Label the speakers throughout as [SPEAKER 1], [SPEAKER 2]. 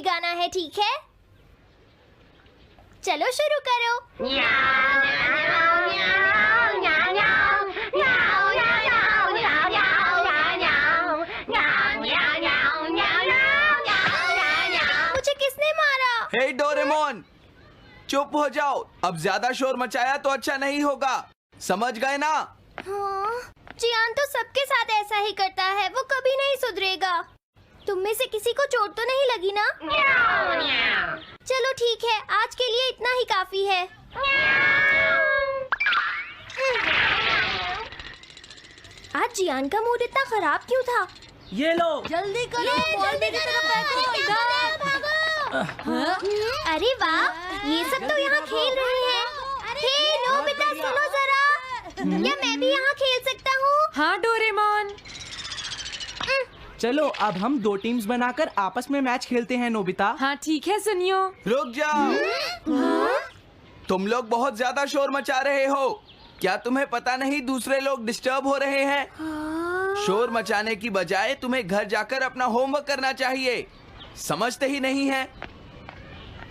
[SPEAKER 1] गाना है, ठीक है? चलो शुरू करो। मुझे किसने मारा?
[SPEAKER 2] हे डोरेमोन, चुप हो जाओ। अब ज्यादा शोर मचाया तो अच्छा नहीं होगा, समझ गए ना?
[SPEAKER 1] हाँ, जियान तो सबके साथ ऐसा ही करता है, वो कभी नहीं सुधरेगा। तुम में से किसी को चोट तो नहीं लगी ना? चलो ठीक है, आज के लिए इतना ही काफी है। आज जियान का मूड इतना खराब क्यों था?
[SPEAKER 3] ये लो।
[SPEAKER 1] जल्दी करो, जल्दी करो, अरे वाह, ये सब तो यहाँ खेल रहे हैं। हे नोबिता, सुनो जरा, क्या मैं भी यहाँ खेल सकता हूँ?
[SPEAKER 4] हाँ डोरेमोन।
[SPEAKER 3] चलो अब हम 2 टीम्स बनाकर आपस में मैच खेलते हैं नोबिता।
[SPEAKER 4] हाँ ठीक है, सुनियो।
[SPEAKER 2] रुक जाओ। तुम लोग बहुत ज्यादा शोर मचा रहे हो। क्या तुम्हें पता नहीं दूसरे लोग डिस्टर्ब हो रहे हैं? शोर मचाने की बजाय तुम्हें घर जाकर अपना होमवर्क करना चाहिए। समझते ही नहीं है।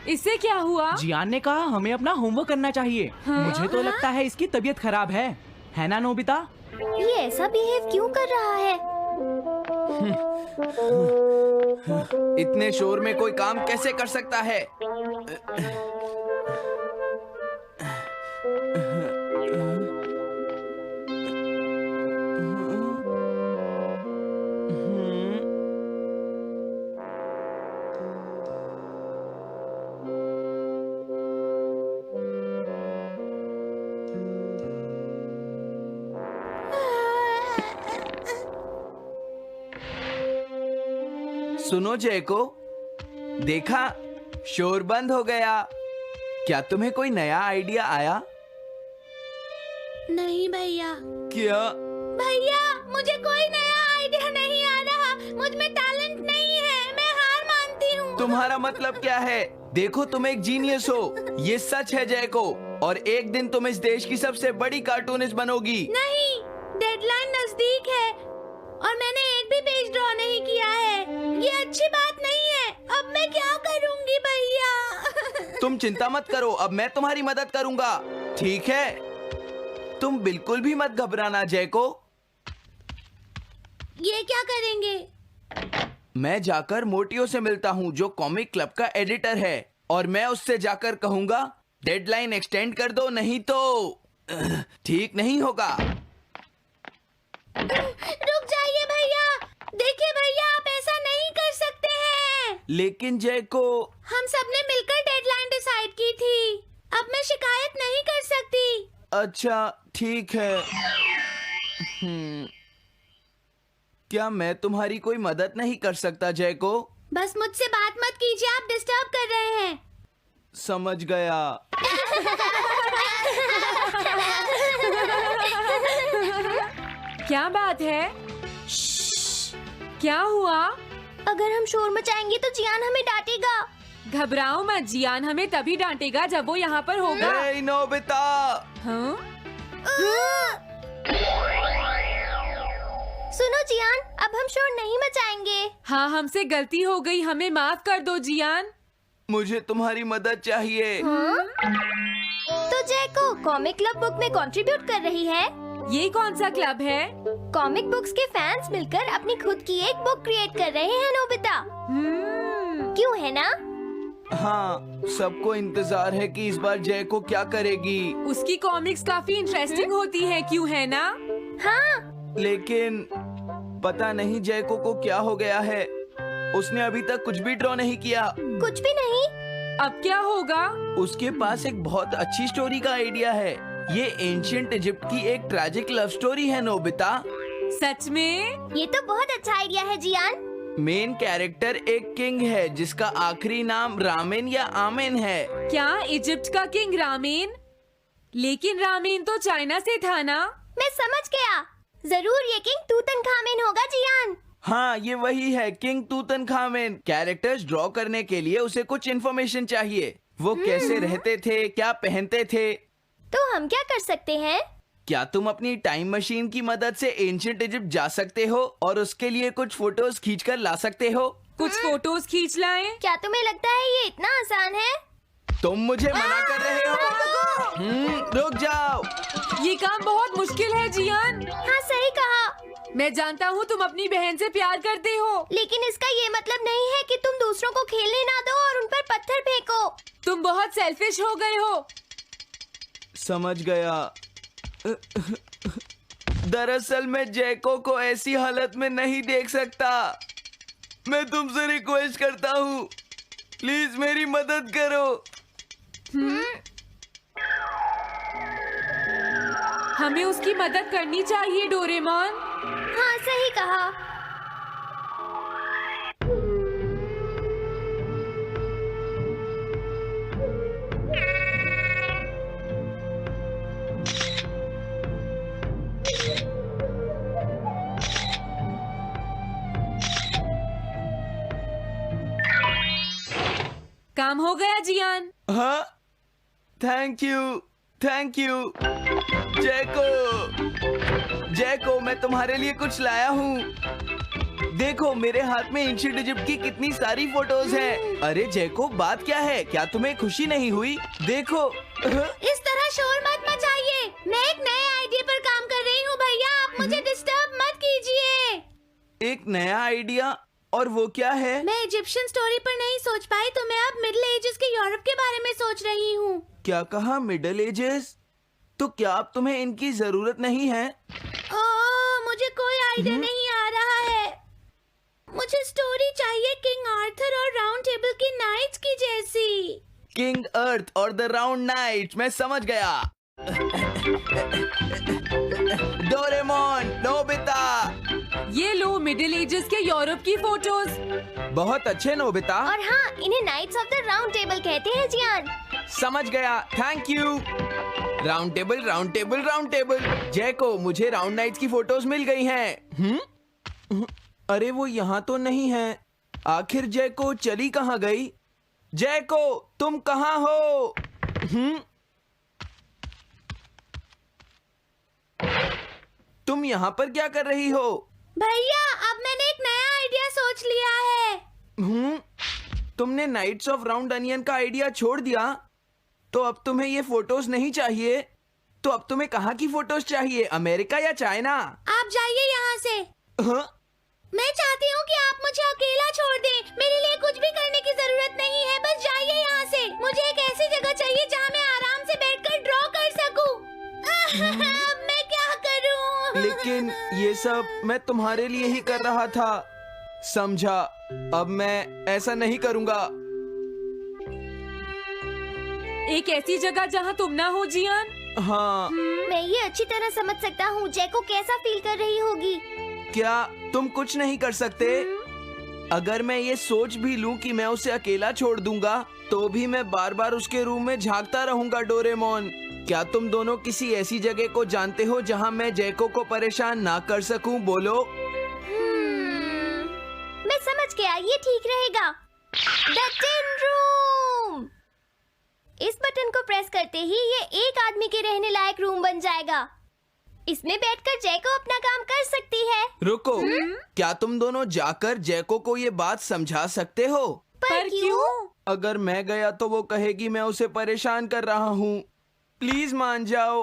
[SPEAKER 4] इससे क्या हुआ?
[SPEAKER 3] जियान ने कहा हमें अपना होमवर्क करना चाहिए। मुझे तो लगता है इसकी तबीयत खराब है ना नोबिता?
[SPEAKER 1] ये ऐसा बिहेव क्यों कर रहा है?
[SPEAKER 2] इतने शोर में कोई काम कैसे कर सकता है? सुनो जयको, देखा, शोर बंद हो गया। क्या तुम्हें कोई नया आइडिया आया?
[SPEAKER 1] नहीं भैया।
[SPEAKER 2] क्या?
[SPEAKER 1] भैया, मुझे कोई नया आइडिया नहीं आ रहा। मुझ में टैलेंट नहीं है, मैं हार मानती हूँ।
[SPEAKER 2] तुम्हारा मतलब क्या है? देखो, तुम एक जीनियस हो, ये सच है जयको। और एक दिन तुम इस देश की सबसे बड़ी कार्टूनिस्ट बनोगी।
[SPEAKER 1] नहीं, डेडलाइन नजदीक है और मैंने एक भी पेज ड्रॉ नहीं किया है। ये अच्छी बात नहीं है। अब मैं क्या करूंगी भैया?
[SPEAKER 2] तुम चिंता मत करो, अब मैं तुम्हारी मदद करूंगा, ठीक है? तुम बिल्कुल भी मत घबराना जयको।
[SPEAKER 1] ये क्या करेंगे?
[SPEAKER 2] मैं जाकर मोटियो से मिलता हूँ, जो कॉमिक क्लब का एडिटर है, और मैं उससे जाकर कहूंगा डेडलाइन एक्सटेंड कर दो, नहीं तो ठीक नहीं होगा।
[SPEAKER 1] रुक जाइए भैया। देखिए भैया, आप ऐसा नहीं कर सकते हैं।
[SPEAKER 2] लेकिन जयको,
[SPEAKER 1] हम सबने मिलकर डेडलाइन डिसाइड की थी। अब मैं शिकायत नहीं कर सकती।
[SPEAKER 2] अच्छा ठीक है। क्या मैं तुम्हारी कोई मदद नहीं कर सकता जयको?
[SPEAKER 1] बस मुझसे बात मत कीजिए, आप डिस्टर्ब कर रहे हैं।
[SPEAKER 2] समझ गया।
[SPEAKER 4] क्या बात है? क्या हुआ?
[SPEAKER 1] अगर हम शोर मचाएंगे तो जियान हमें डांटेगा।
[SPEAKER 4] घबराओ मत, जियान हमें तभी डांटेगा जब वो यहाँ पर होगा।
[SPEAKER 2] हे नोबिता।
[SPEAKER 4] हाँ?
[SPEAKER 1] सुनो जियान, अब हम शोर नहीं मचाएंगे।
[SPEAKER 4] हाँ, हमसे गलती हो गई, हमें माफ कर दो जियान।
[SPEAKER 2] मुझे तुम्हारी मदद चाहिए।
[SPEAKER 1] तो जयको कॉमिक क्लब बुक में कंट्रीब्यूट कर रही है।
[SPEAKER 4] ये कौन सा क्लब है?
[SPEAKER 1] कॉमिक बुक्स के फैंस मिलकर अपनी खुद की एक बुक क्रिएट कर रहे हैं नोबिता। क्यों है ना?
[SPEAKER 2] हाँ, सबको इंतजार है कि इस बार जयको क्या करेगी।
[SPEAKER 4] उसकी कॉमिक्स काफी इंटरेस्टिंग होती है, क्यों है ना?
[SPEAKER 1] हाँ।
[SPEAKER 2] लेकिन पता नहीं जयको को क्या हो गया है। उसने अभी तक कुछ भी ड्रॉ नहीं किया।
[SPEAKER 1] कुछ भी नहीं?
[SPEAKER 4] अब क्या होगा?
[SPEAKER 2] उसके पास एक बहुत अच्छी स्टोरी का आइडिया है। ये एंशिएंट इजिप्ट की एक ट्रैजिक लव स्टोरी है नोबिता।
[SPEAKER 4] सच में?
[SPEAKER 1] ये तो बहुत अच्छा आइडिया है जियान।
[SPEAKER 2] मेन कैरेक्टर एक किंग है जिसका आखिरी नाम रामेन या आमेन है।
[SPEAKER 4] क्या इजिप्ट का किंग रामेन? लेकिन रामेन तो चाइना से था ना?
[SPEAKER 1] मैं समझ गया, जरूर ये किंग तूतनखामेन होगा जियान।
[SPEAKER 2] हाँ, ये वही है, किंग तूतनखामेन। कैरेक्टर्स ड्रॉ करने के लिए उसे कुछ इन्फॉर्मेशन चाहिए। वो कैसे रहते थे, क्या पहनते थे।
[SPEAKER 1] तो हम क्या कर सकते हैं?
[SPEAKER 2] क्या तुम अपनी टाइम मशीन की मदद से एंशिएंट इजिप्ट जा सकते हो और उसके लिए कुछ फोटोज खींचकर ला सकते हो?
[SPEAKER 4] कुछ फोटोज खींच लाएं?
[SPEAKER 1] क्या तुम्हें लगता है ये इतना आसान है?
[SPEAKER 2] तुम मुझे मना कर रहे हो? रुक जाओ।
[SPEAKER 4] ये काम बहुत मुश्किल है जियान।
[SPEAKER 1] हाँ सही कहा,
[SPEAKER 4] मैं जानता हूँ तुम अपनी बहन से प्यार करते हो,
[SPEAKER 1] लेकिन इसका ये मतलब नहीं है कि तुम दूसरों को खेलने ना दो और उन पर पत्थर फेंको।
[SPEAKER 4] तुम बहुत सेल्फिश हो गए हो।
[SPEAKER 2] समझ गया। दरअसल मैं जैको को ऐसी हालत में नहीं देख सकता। मैं तुमसे रिक्वेस्ट करता हूँ, प्लीज मेरी मदद करो।
[SPEAKER 4] हमें उसकी मदद करनी चाहिए डोरेमोन।
[SPEAKER 1] हाँ सही कहा।
[SPEAKER 4] काम हो गया जियान।
[SPEAKER 2] हाँ, थैंक यू जैको, मैं तुम्हारे लिए कुछ लाया हूँ। देखो मेरे हाथ में एंशिएंट इजिप्ट की कितनी सारी फोटोज हैं। अरे जैको, बात क्या है? क्या तुम्हें खुशी नहीं हुई? देखो।
[SPEAKER 1] इस तरह शोर मत मचाइए, मैं एक नए आइडिया पर काम कर रही हूँ भैया, आप मुझे डिस्टर्ब मत कीजिए।
[SPEAKER 2] एक नया आइडिया? और वो क्या है?
[SPEAKER 1] मैं इजिप्शियन स्टोरी पर नहीं सोच पाई तो मैं अब मिडिल एजेस के यूरोप के बारे में सोच रही हूँ।
[SPEAKER 2] क्या कहा? Middle ages? तो क्या अब तुम्हें इनकी जरूरत नहीं है?
[SPEAKER 1] ओह, मुझे कोई आइडिया नहीं आ रहा है। मुझे स्टोरी चाहिए किंग आर्थर और राउंड टेबल की नाइट्स की जैसी।
[SPEAKER 2] किंग अर्थ और द राउंड नाइट, मैं समझ गया। Doraemon, Nobita.
[SPEAKER 4] ये लो मिडिल एजेस के यूरोप की फोटोज।
[SPEAKER 2] बहुत अच्छे नोबिता।
[SPEAKER 1] और हाँ, इन्हें knights of the round table कहते हैं जियान।
[SPEAKER 2] समझ गया, thank you. Round table, round table, round table. Jaiko, मुझे राउंड नाइट्स की फोटोज मिल गई हैं। अरे वो यहाँ तो नहीं है। आखिर जैको चली कहाँ गई? जैको, तुम कहाँ हो? तुम यहाँ पर क्या कर रही हो?
[SPEAKER 1] भैया, अब मैंने एक नया आइडिया सोच लिया है।
[SPEAKER 2] तुमने नाइट्स ऑफ राउंड अनियन का आइडिया छोड़ दिया? तो अब तुम्हें ये फोटोज नहीं चाहिए? तो अब तुम्हें कहाँ की फोटोज चाहिए, अमेरिका या चाइना?
[SPEAKER 1] आप जाइए यहाँ से।
[SPEAKER 2] हाँ?
[SPEAKER 1] मैं चाहती हूँ कि आप मुझे अकेला छोड़ दें। मेरे लिए कुछ भी करने की जरूरत नहीं है, बस जाइए यहाँ से। मुझे एक ऐसी जगह चाहिए जहाँ मैं आराम से बैठकर ड्रॉ कर सकूं। अब मैं क्या करूँ?
[SPEAKER 2] लेकिन ये सब मैं तुम्हारे लिए ही कर रहा था, समझा? अब मैं ऐसा नहीं करूँगा।
[SPEAKER 4] एक ऐसी जगह जहाँ तुम ना हो जियान।
[SPEAKER 2] हाँ।
[SPEAKER 1] मैं ये अच्छी तरह समझ सकता हूँ जैको कैसा फील कर रही होगी।
[SPEAKER 2] क्या तुम कुछ नहीं कर सकते? अगर मैं ये सोच भी लूं कि मैं उसे अकेला छोड़ दूंगा, तो भी मैं बार बार उसके रूम में झांकता रहूंगा। डोरेमोन, क्या तुम दोनों किसी ऐसी जगह को जानते हो जहां मैं जैको को परेशान ना कर सकूं? बोलो।
[SPEAKER 1] मैं समझ गया, ये ठीक रहेगा। The tin room. इस बटन को प्रेस करते ही ये एक आदमी के रहने लायक रूम बन जाएगा। इसमें बैठकर जैको अपना काम कर सकती है।
[SPEAKER 2] रुको, क्या तुम दोनों जाकर जैको को ये बात समझा सकते हो?
[SPEAKER 4] पर क्यों?
[SPEAKER 2] अगर मैं गया तो वो कहेगी मैं उसे परेशान कर रहा हूँ। प्लीज मान जाओ।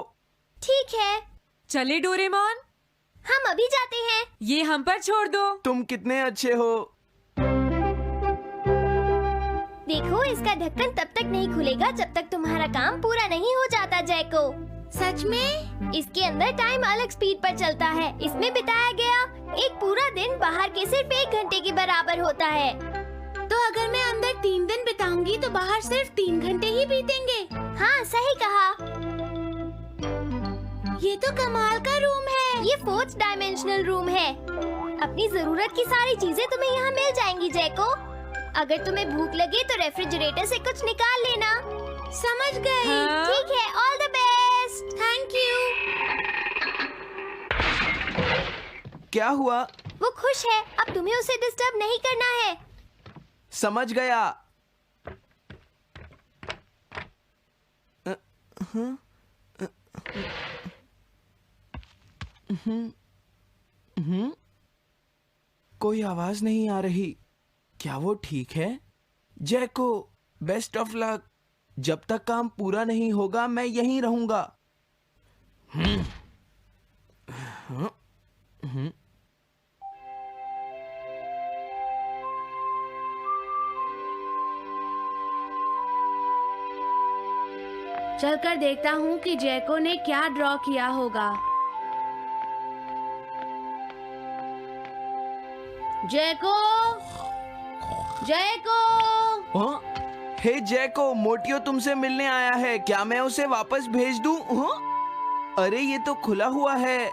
[SPEAKER 1] ठीक है,
[SPEAKER 4] चले डोरेमोन,
[SPEAKER 1] हम अभी जाते हैं।
[SPEAKER 4] ये हम पर छोड़ दो।
[SPEAKER 2] तुम कितने अच्छे हो।
[SPEAKER 1] देखो, इसका ढक्कन तब तक नहीं खुलेगा जब तक तुम्हारा काम पूरा नहीं हो जाता जैको। सच में? इसके अंदर टाइम अलग स्पीड पर चलता है। इसमें बिताया गया एक पूरा दिन बाहर के सिर्फ 1 घंटे के बराबर होता है। तो अगर मैं अंदर 3 दिन बिताऊंगी तो बाहर सिर्फ 3 घंटे ही बीतेंगे। हाँ सही कहा। ये तो कमाल का रूम है। ये 4th डायमेंशनल रूम है। अपनी जरूरत की सारी चीजें तुम्हें यहाँ मिल जाएंगी जैको। अगर तुम्हें भूख लगे तो रेफ्रिजरेटर से कुछ निकाल लेना। समझ गई।
[SPEAKER 4] हाँ?
[SPEAKER 1] ठीक है, all the best. Thank you.
[SPEAKER 2] क्या हुआ?
[SPEAKER 1] वो खुश है, अब तुम्हें उसे डिस्टर्ब नहीं करना है।
[SPEAKER 2] समझ गया। कोई आवाज नहीं आ रही। क्या वो ठीक है? जैको, बेस्ट ऑफ लक। जब तक काम पूरा नहीं होगा मैं यहीं रहूंगा।
[SPEAKER 5] चलकर देखता हूँ कि जैको ने क्या ड्रॉ किया होगा। जैको, जैको।
[SPEAKER 2] हाँ? हे जैको, मोटियो तुमसे मिलने आया है। क्या मैं उसे वापस भेज दूं? हाँ? अरे ये तो खुला हुआ है।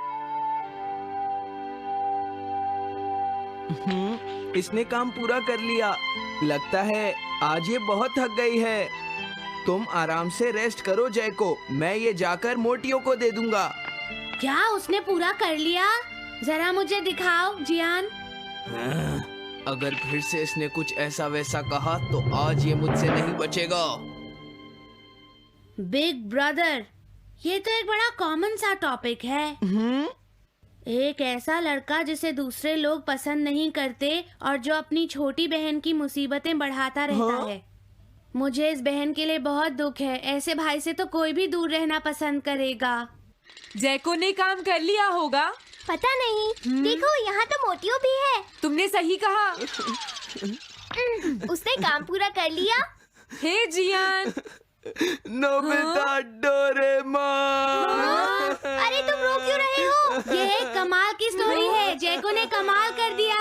[SPEAKER 2] इसने काम पूरा कर लिया। लगता है आज ये बहुत थक गई है। तुम आराम से रेस्ट करो जैको, मैं ये जाकर मोटियो को दे दूंगा।
[SPEAKER 5] क्या उसने पूरा कर लिया? जरा मुझे दिखाओ जियान।
[SPEAKER 2] अगर फिर से इसने कुछ ऐसा वैसा कहा तो आज ये मुझसे नहीं बचेगा।
[SPEAKER 5] बिग ब्रदर, ये तो एक बड़ा कॉमन सा टॉपिक है। एक ऐसा लड़का जिसे दूसरे लोग पसंद नहीं करते और जो अपनी छोटी बहन की मुसीबतें बढ़ाता रहता है। मुझे इस बहन के लिए बहुत दुख है। ऐसे भाई से तो कोई भी दूर रहना पसंद करेगा।
[SPEAKER 4] जैको ने काम कर लिया होगा।
[SPEAKER 1] पता नहीं। देखो यहाँ तो मोटियो भी है।
[SPEAKER 4] तुमने सही कहा।
[SPEAKER 1] उसने काम पूरा कर लिया।
[SPEAKER 4] हे जियान।
[SPEAKER 2] Nobita, Doraemon.
[SPEAKER 1] अरे तुम रो क्यों रहे हो?
[SPEAKER 5] ये एक कमाल की स्टोरी है। जैको ने कमाल कर दिया।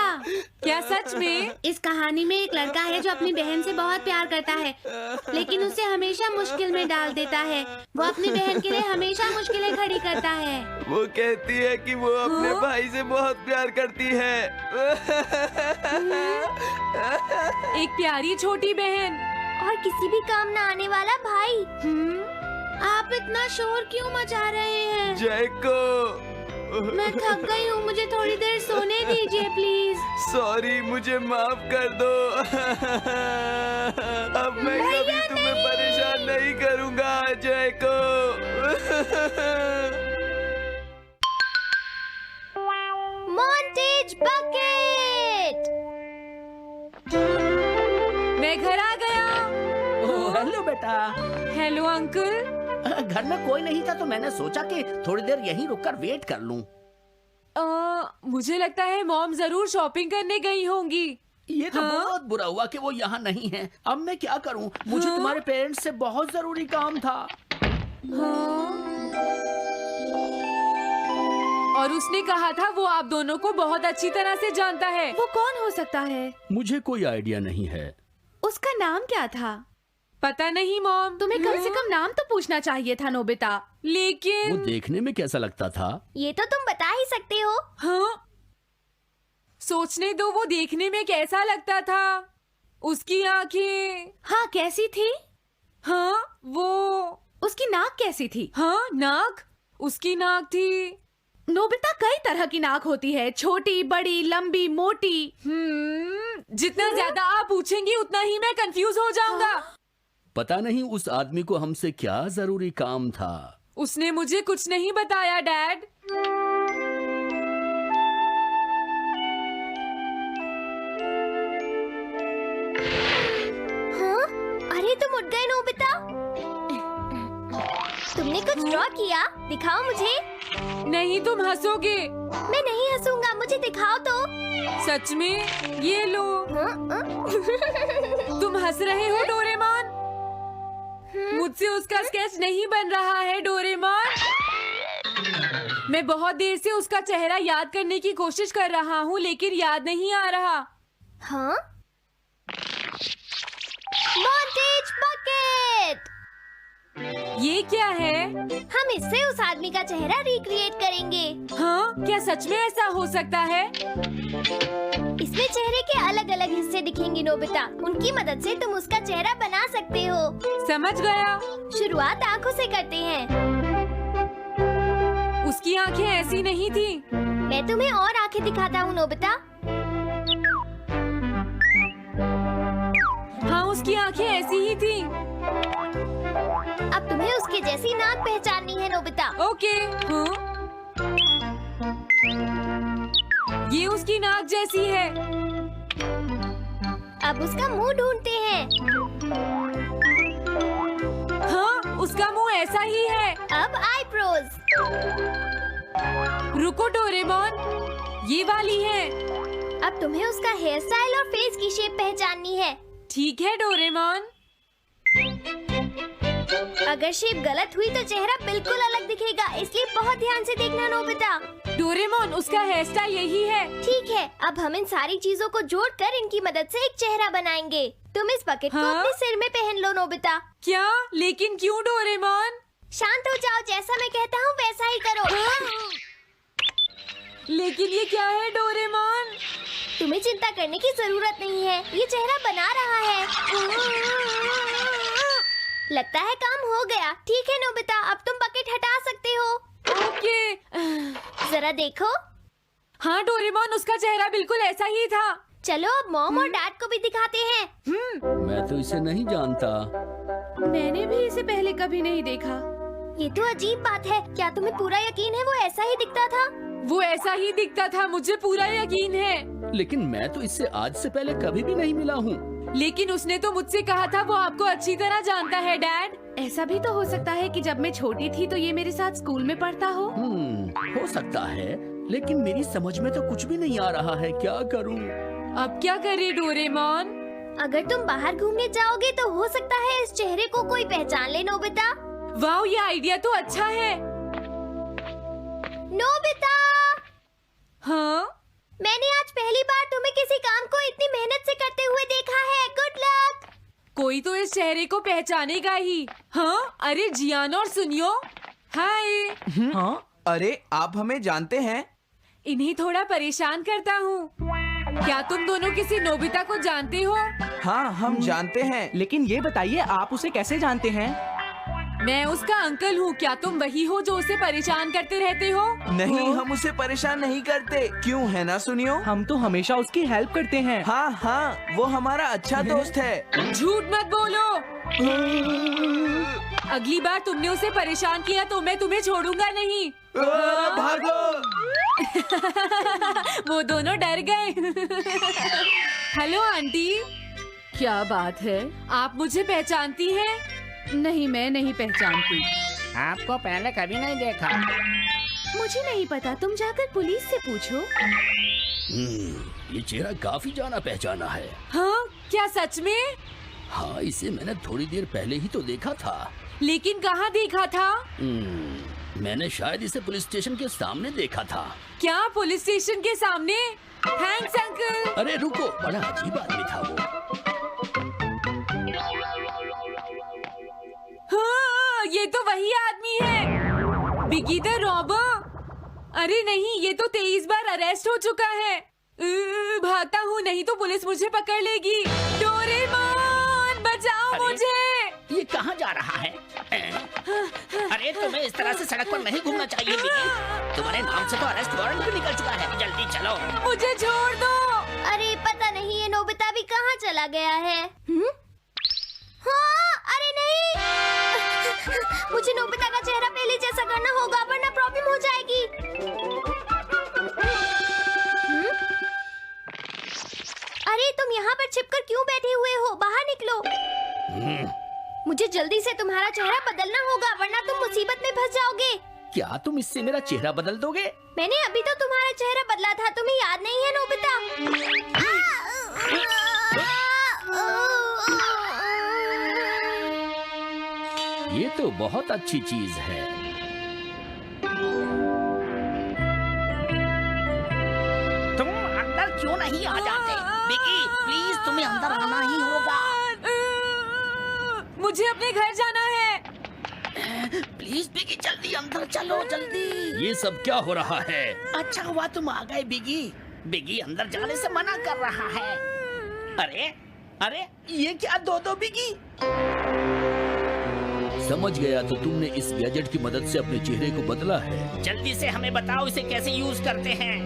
[SPEAKER 4] क्या सच में?
[SPEAKER 5] इस कहानी में एक लड़का है जो अपनी बहन से बहुत प्यार करता है, लेकिन उसे हमेशा मुश्किल में डाल देता है। वो अपनी बहन के लिए हमेशा मुश्किलें खड़ी करता है।
[SPEAKER 2] वो कहती है कि वो अपने भाई से बहुत प्यार करती है।
[SPEAKER 4] एक प्यारी छोटी बहन
[SPEAKER 1] और किसी भी काम न आने वाला भाई।
[SPEAKER 5] आप इतना शोर क्यों मचा रहे हैं?
[SPEAKER 2] जैको,
[SPEAKER 5] मैं थक गई हूँ, मुझे थोड़ी देर सोने दीजिए प्लीज।
[SPEAKER 2] सॉरी, मुझे माफ कर दो। अब मैं कभी तुम्हें परेशान नहीं करूँगा जैको।
[SPEAKER 1] Montage bucket.
[SPEAKER 4] मैं घर आ गया।
[SPEAKER 6] ओह, हेलो बेटा।
[SPEAKER 4] Hello uncle.
[SPEAKER 6] घर में कोई नहीं था तो मैंने सोचा कि थोड़ी देर यहीं रुककर वेट कर लूं।
[SPEAKER 4] मुझे लगता है मॉम जरूर शॉपिंग करने गई होंगी।
[SPEAKER 6] ये तो बहुत बुरा हुआ कि वो यहाँ नहीं है। अब मैं क्या करूं? मुझे तुम्हारे पेरेंट्स से बहुत जरूरी काम था।
[SPEAKER 4] और उसने कहा था वो आप दोनों को बहुत अच्छी तरह से जानता है।
[SPEAKER 5] वो कौन हो सकता है?
[SPEAKER 6] मुझे कोई आइडिया नहीं है।
[SPEAKER 5] उसका नाम क्या था?
[SPEAKER 4] पता नहीं मॉम।
[SPEAKER 5] तुम्हें कम से कम नाम तो पूछना चाहिए था नोबिता।
[SPEAKER 6] वो
[SPEAKER 4] लेकिन
[SPEAKER 6] देखने में कैसा लगता था?
[SPEAKER 1] ये तो तुम बता ही सकते हो।
[SPEAKER 4] हाँ, सोचने दो वो देखने में कैसा लगता था। उसकी आंखें।
[SPEAKER 5] हाँ, कैसी थी?
[SPEAKER 4] हाँ, वो।
[SPEAKER 5] उसकी नाक कैसी थी?
[SPEAKER 4] हाँ, नाक। उसकी नाक थी।
[SPEAKER 5] नोबिता, कई तरह की नाक होती है, छोटी, बड़ी, लंबी, मोटी।
[SPEAKER 4] जितना ज्यादा आप पूछेंगी उतना ही मैं कंफ्यूज हो जाऊंगा।
[SPEAKER 6] पता नहीं उस आदमी को हमसे क्या जरूरी काम था।
[SPEAKER 4] उसने मुझे कुछ नहीं बताया डैड।
[SPEAKER 1] हाँ? अरे तुम उठ गए नोबिता। तुमने कुछ ड्रॉ किया? दिखाओ मुझे।
[SPEAKER 4] नहीं, तुम हंसोगे।
[SPEAKER 1] मैं नहीं हंसूंगा, मुझे दिखाओ तो।
[SPEAKER 4] सच में? ये लो। तुम हंस रहे हो डोरेमोन? मुझसे उसका स्केच नहीं बन रहा है डोरेमोन। मैं बहुत देर से उसका चेहरा याद करने की कोशिश कर रहा हूँ लेकिन याद नहीं आ रहा।
[SPEAKER 1] हाँ? Montage bucket.
[SPEAKER 4] ये क्या है?
[SPEAKER 1] हम इससे उस आदमी का चेहरा रिक्रिएट करेंगे।
[SPEAKER 4] हाँ, क्या सच में ऐसा हो सकता है?
[SPEAKER 1] इसमें चेहरे के अलग अलग हिस्से दिखेंगे नोबिता। उनकी मदद से तुम उसका चेहरा बना सकते हो।
[SPEAKER 4] समझ गया।
[SPEAKER 1] शुरुआत आंखों से करते हैं।
[SPEAKER 4] उसकी आंखें ऐसी नहीं थी।
[SPEAKER 1] मैं तुम्हें और आंखें दिखाता हूँ नोबिता।
[SPEAKER 4] हाँ, उसकी आंखें ऐसी ही थी।
[SPEAKER 1] अब तुम्हें उसके जैसी नाक पहचाननी है नोबिता।
[SPEAKER 4] ओके। हाँ? ये उसकी नाक जैसी है।
[SPEAKER 1] अब उसका मुंह ढूंढते हैं।
[SPEAKER 4] हाँ, उसका मुंह ऐसा ही है।
[SPEAKER 1] अब आईब्रोज।
[SPEAKER 4] रुको डोरेमोन, ये वाली है।
[SPEAKER 1] अब तुम्हें उसका हेयर स्टाइल और फेस की शेप पहचाननी है।
[SPEAKER 4] ठीक है डोरेमोन।
[SPEAKER 1] अगर शेप गलत हुई तो चेहरा बिल्कुल अलग दिखेगा, इसलिए बहुत ध्यान से देखना नोबिता।
[SPEAKER 4] डोरेमोन, उसका हेयर स्टाइल यही है।
[SPEAKER 1] ठीक है, अब हम इन सारी चीजों को जोड़कर इनकी मदद से एक चेहरा बनाएंगे। तुम इस बकेट को
[SPEAKER 4] हाँ?
[SPEAKER 1] अपने सिर में पहन लो नोबिता।
[SPEAKER 4] क्या? लेकिन क्यों डोरेमोन?
[SPEAKER 1] शांत हो जाओ, जैसा मैं कहता हूँ वैसा ही करो।
[SPEAKER 4] लेकिन ये क्या है डोरेमोन?
[SPEAKER 1] तुम्हें चिंता करने की जरूरत नहीं है, ये चेहरा बना रहा है। लगता है काम हो गया। ठीक है नोबिता, अब तुम बकेट हटा सकते हो।
[SPEAKER 4] ओके।
[SPEAKER 1] जरा देखो।
[SPEAKER 4] हाँ डोरेमोन, उसका चेहरा बिल्कुल ऐसा ही था।
[SPEAKER 1] चलो अब मॉम और डैड को भी दिखाते हैं।
[SPEAKER 6] मैं तो इसे नहीं जानता।
[SPEAKER 5] मैंने भी इसे पहले कभी नहीं देखा।
[SPEAKER 1] ये तो अजीब बात है। क्या तुम्हें पूरा यकीन है वो ऐसा ही दिखता था?
[SPEAKER 4] वो ऐसा ही दिखता था, मुझे पूरा यकीन है।
[SPEAKER 6] लेकिन मैं तो इससे आज से पहले कभी भी नहीं मिला हूँ।
[SPEAKER 4] लेकिन उसने तो मुझसे कहा था वो आपको अच्छी तरह जानता है डैड।
[SPEAKER 5] ऐसा भी तो हो सकता है कि जब मैं छोटी थी तो ये मेरे साथ स्कूल में पढ़ता हो।
[SPEAKER 6] हो सकता है, लेकिन मेरी समझ में तो कुछ भी नहीं आ रहा है। क्या करूँ?
[SPEAKER 4] अब क्या करे डोरेमोन?
[SPEAKER 1] अगर तुम बाहर घूमने जाओगे तो हो सकता है इस चेहरे को कोई पहचान ले नोबिता।
[SPEAKER 4] वाह, ये आइडिया तो अच्छा है।
[SPEAKER 1] नोबिता,
[SPEAKER 4] हाँ?
[SPEAKER 1] मैंने आज पहली बार तुम्हें किसी काम को इतनी मेहनत से करते हुए देखा है। Good luck.
[SPEAKER 4] कोई तो इस चेहरे को पहचानेगा ही। हाँ? अरे जियान और सुनियो, हाय।
[SPEAKER 3] हाँ?
[SPEAKER 2] अरे आप हमें जानते हैं?
[SPEAKER 4] इन्हें थोड़ा परेशान करता हूँ। क्या तुम दोनों किसी नोबिता को जानते हो?
[SPEAKER 2] हाँ, हम जानते हैं।
[SPEAKER 3] लेकिन ये बताइए आप उसे कैसे जानते हैं?
[SPEAKER 4] मैं उसका अंकल हूँ। क्या तुम वही हो जो उसे परेशान करते रहते हो?
[SPEAKER 2] नहीं, हम उसे परेशान नहीं करते। क्यों, है ना सुनियो?
[SPEAKER 3] हम तो हमेशा उसकी हेल्प करते हैं।
[SPEAKER 2] हाँ हाँ, वो हमारा अच्छा दोस्त है।
[SPEAKER 4] झूठ मत बोलो। अगली बार तुमने उसे परेशान किया तो मैं तुम्हें छोड़ूंगा नहीं।
[SPEAKER 2] भागो।
[SPEAKER 4] वो दोनों डर गए। हेलो आंटी, क्या बात है? आप मुझे पहचानती हैं?
[SPEAKER 5] नहीं, मैं नहीं पहचानती।
[SPEAKER 6] आपको पहले कभी नहीं देखा।
[SPEAKER 5] मुझे नहीं पता, तुम जाकर पुलिस से पूछो।
[SPEAKER 6] ये चेहरा काफी जाना पहचाना है।
[SPEAKER 4] हाँ, क्या सच में?
[SPEAKER 6] हाँ, इसे मैंने थोड़ी देर पहले ही तो देखा था।
[SPEAKER 4] लेकिन कहाँ देखा था?
[SPEAKER 6] मैंने शायद इसे पुलिस स्टेशन के सामने देखा था।
[SPEAKER 4] क्या पुलिस स्टेशन के सामने? Thanks uncle.
[SPEAKER 6] अरे रुको, बड़ा अजीब आदमी था वो।
[SPEAKER 4] हाँ, ये तो वही आदमी है, बिगी द रॉबर। अरे नहीं, ये तो 23 बार अरेस्ट हो चुका है। भागता हूँ, नहीं तो पुलिस मुझे पकड़ लेगी। डोरेमोन, बचाओ मुझे।
[SPEAKER 6] ये कहाँ जा रहा है? अरे तुम्हें इस तरह से सड़क पर नहीं घूमना चाहिए बिगी। तुम्हारे नाम से तो अरेस्ट वारंट भी निकल चुका है। जल्दी चलो।
[SPEAKER 4] मुझे छोड़ दो।
[SPEAKER 1] अरे पता नहीं ये नोबिता भी कहाँ चला गया है। हाँ, अरे नहीं। मुझे नोबिता का चेहरा पहले जैसा करना होगा वरना प्रॉब्लम हो जाएगी। अरे तुम यहाँ पर छिपकर क्यों बैठे हुए हो? बाहर निकलो। मुझे जल्दी से तुम्हारा चेहरा बदलना होगा वरना तुम मुसीबत में फंस जाओगे।
[SPEAKER 6] क्या तुम इससे मेरा चेहरा बदल दोगे?
[SPEAKER 1] मैंने अभी तो तुम्हारा चेहरा बदला था, तुम्हें याद नहीं है नोबिता?
[SPEAKER 6] ये तो बहुत अच्छी चीज है। तुम अंदर क्यों नहीं आ जाते? बिगी, प्लीज तुम्हें अंदर आना ही होगा।
[SPEAKER 4] मुझे अपने घर जाना है।
[SPEAKER 6] प्लीज बिगी, जल्दी अंदर चलो, जल्दी। ये सब क्या हो रहा है? अच्छा हुआ तुम आ गए बिगी। बिगी अंदर जाने से मना कर रहा है। अरे अरे, ये क्या दो बिगी? समझ गया, तो तुमने इस गैजेट की मदद से अपने चेहरे को बदला है। जल्दी से हमें बताओ इसे कैसे यूज करते हैं।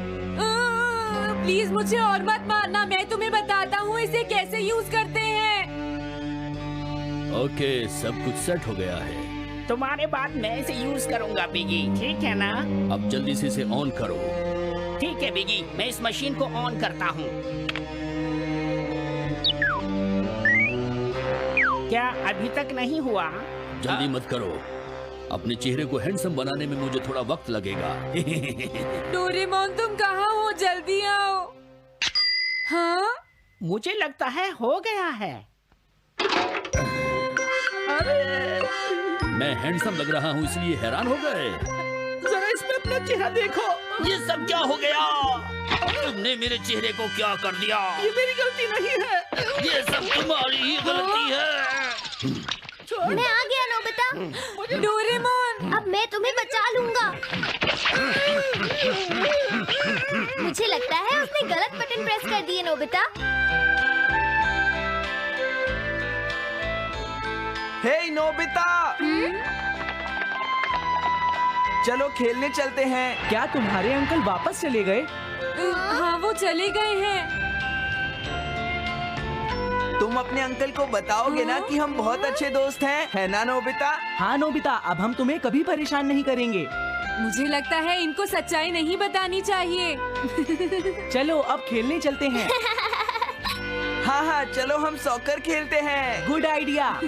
[SPEAKER 4] प्लीज मुझे और मत मारना, मैं तुम्हें बताता हूँ इसे कैसे यूज करते हैं।
[SPEAKER 6] ओके, सब कुछ सेट हो गया है। तुम्हारे बाद मैं इसे यूज करूंगा बिगी, ठीक है ना? अब जल्दी से इसे ऑन करो। ठीक है बिगी, मैं इस मशीन को ऑन करता हूँ। क्या अभी तक नहीं हुआ? जल्दी मत करो, अपने चेहरे को हैंडसम बनाने में मुझे थोड़ा वक्त लगेगा।
[SPEAKER 4] डोरेमोन तुम कहाँ हो? जल्दी आओ। हाँ?
[SPEAKER 6] मुझे लगता है हो गया है। मैं हैंडसम लग रहा हूँ इसलिए हैरान हो गए। जरा इसमें अपना चेहरा देखो। ये सब क्या हो गया? तुमने मेरे चेहरे को क्या कर दिया? ये मेरी गलती नहीं है, ये सब तुम्हारी ही गलती है।
[SPEAKER 1] मैं आ गया नोबिता।
[SPEAKER 4] डोरेमोन
[SPEAKER 1] अब मैं तुम्हें बचा लूंगा। मुझे लगता है उसने गलत बटन प्रेस कर दिए नोबिता।
[SPEAKER 2] हे नोबिता, चलो खेलने चलते हैं।
[SPEAKER 3] क्या तुम्हारे अंकल वापस चले गए?
[SPEAKER 4] हाँ वो चले गए हैं।
[SPEAKER 2] तुम अपने अंकल को बताओगे ना कि हम बहुत अच्छे दोस्त हैं, है ना नोबिता?
[SPEAKER 3] हाँ नोबिता, अब हम तुम्हें कभी परेशान नहीं करेंगे।
[SPEAKER 4] मुझे लगता है इनको सच्चाई नहीं बतानी चाहिए।
[SPEAKER 3] चलो अब खेलने चलते हैं।
[SPEAKER 2] हाँ हाँ, चलो हम सॉकर खेलते हैं।
[SPEAKER 3] Good idea.